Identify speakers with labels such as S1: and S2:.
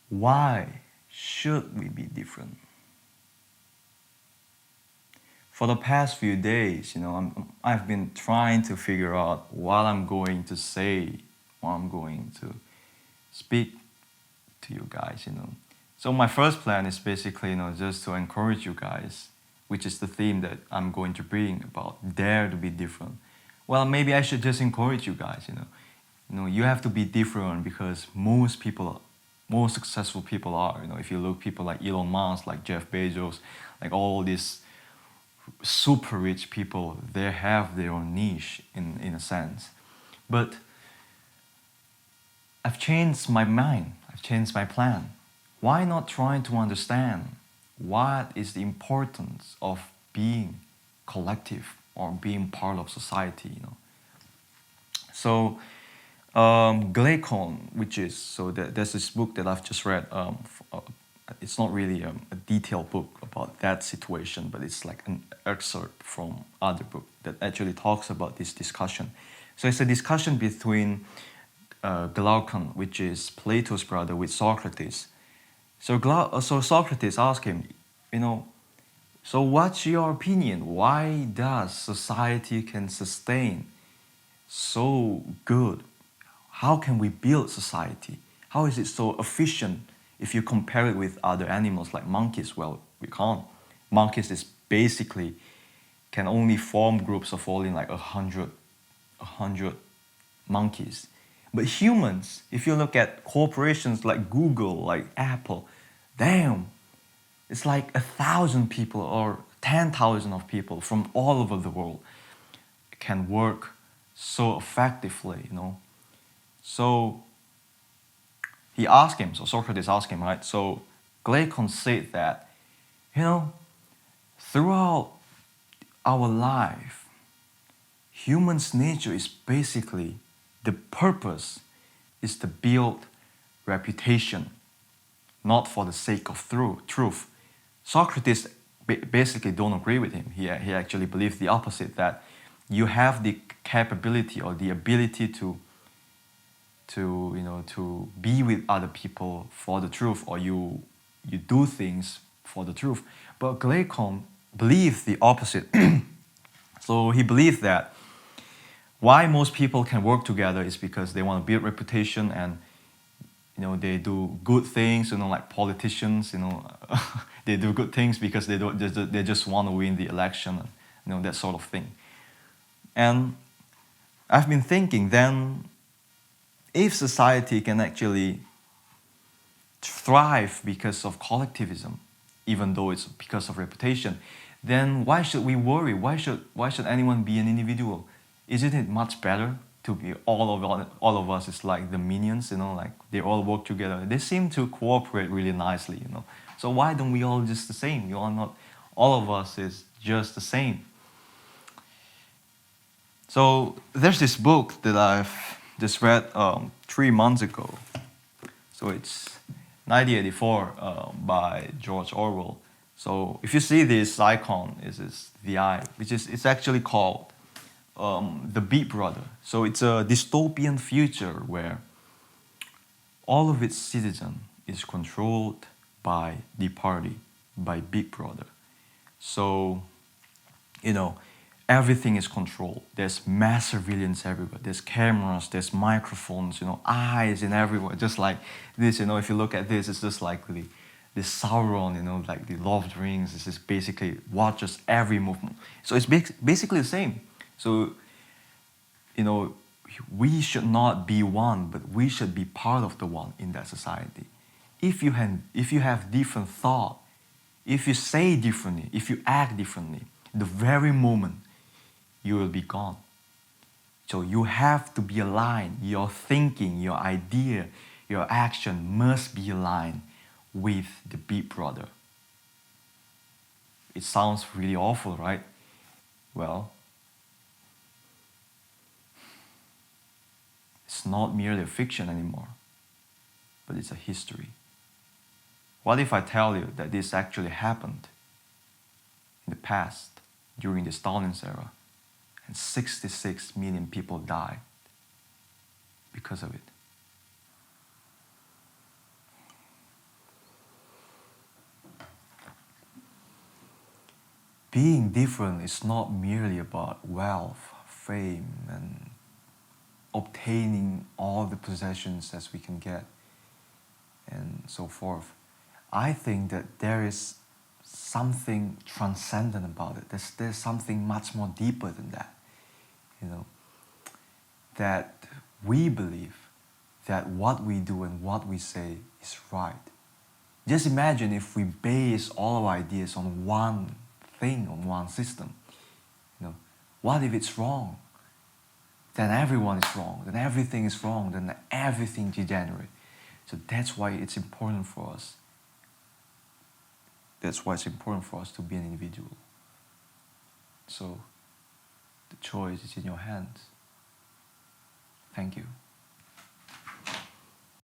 S1: Why should we be different? For the past few days, I've been trying to figure out what I'm going to say, what I'm going to speak to you guys. So my first plan is basically, just to encourage you guys, which is the theme that I'm going to bring about, dare to be different. Well, maybe I should just encourage you guys. You have to be different because most successful people are. If you look people like Elon Musk, like Jeff Bezos, like all these super rich people, they have their own niche in a sense. But I've changed my mind. I've changed my plan. Why not trying to understand what is the importance of being collective or being part of society? So Glaycon, there's this book that I've just read. It's not really a detailed book about that situation, but it's like an excerpt from other book that actually talks about this discussion. So it's a discussion between Glaucon, which is Plato's brother, with Socrates. So Socrates asked him, so what's your opinion? Why does society can sustain so good? How can we build society? How is it so efficient if you compare it with other animals like monkeys? Well, we can't. Monkeys is basically can only form groups of only like 100 monkeys. But humans, if you look at corporations like Google, like Apple, damn, it's like 1,000 people or 10,000 of people from all over the world can work so effectively. So Socrates asked him, right? So Glaucon said that, throughout our life, human's nature is basically, the purpose is to build reputation, not for the sake of truth. Socrates basically don't agree with him. He actually believes the opposite, that you have the capability or the ability to be with other people for the truth, or you do things for the truth. But Glaucon believed the opposite. So he believed that why most people can work together is because they want to build reputation, and they do good things, like politicians, they do good things because they just want to win the election, that sort of thing. And I've been thinking, then, if society can actually thrive because of collectivism, even though it's because of reputation, then why should we worry? Why should anyone be an individual? Isn't it much better to be all of us is like the minions, like they all work together. They seem to cooperate really nicely, So why don't we all just the same? All of us is just the same. So there's this book that I've just read 3 months ago. So it's 1984 by George Orwell. So if you see this icon, is the eye, it's actually called the Big Brother. So it's a dystopian future where all of its citizens is controlled by the party, by Big Brother. So, everything is controlled. There's mass surveillance everywhere. There's cameras, there's microphones, eyes in everywhere. Just like this, if you look at this, it's just like the Sauron, like the Lord of the Rings. This is basically watches every movement. So it's basically the same. So, we should not be one, but we should be part of the one in that society. If you have different thought, if you say differently, if you act differently, the very moment you will be gone. So you have to be aligned. Your thinking, your idea, your action must be aligned with the Big Brother. It sounds really awful, right? Well, it's not merely a fiction anymore, but it's a history. What if I tell you that this actually happened in the past, during the Stalin's era, and 66 million people died because of it? being different is not merely about wealth, fame, and obtaining all the possessions as we can get, and so forth. I think that there is something transcendent about it. There's something much more deeper than that, you know, that we believe that what we do and what we say is right. Just imagine if we base all our ideas on one thing, on one system. You know, what if it's wrong? Then everyone is wrong, then everything is wrong, then everything degenerate. So that's why it's important for us. That's why it's important for us to be an individual. So the choice is in your hands. Thank you.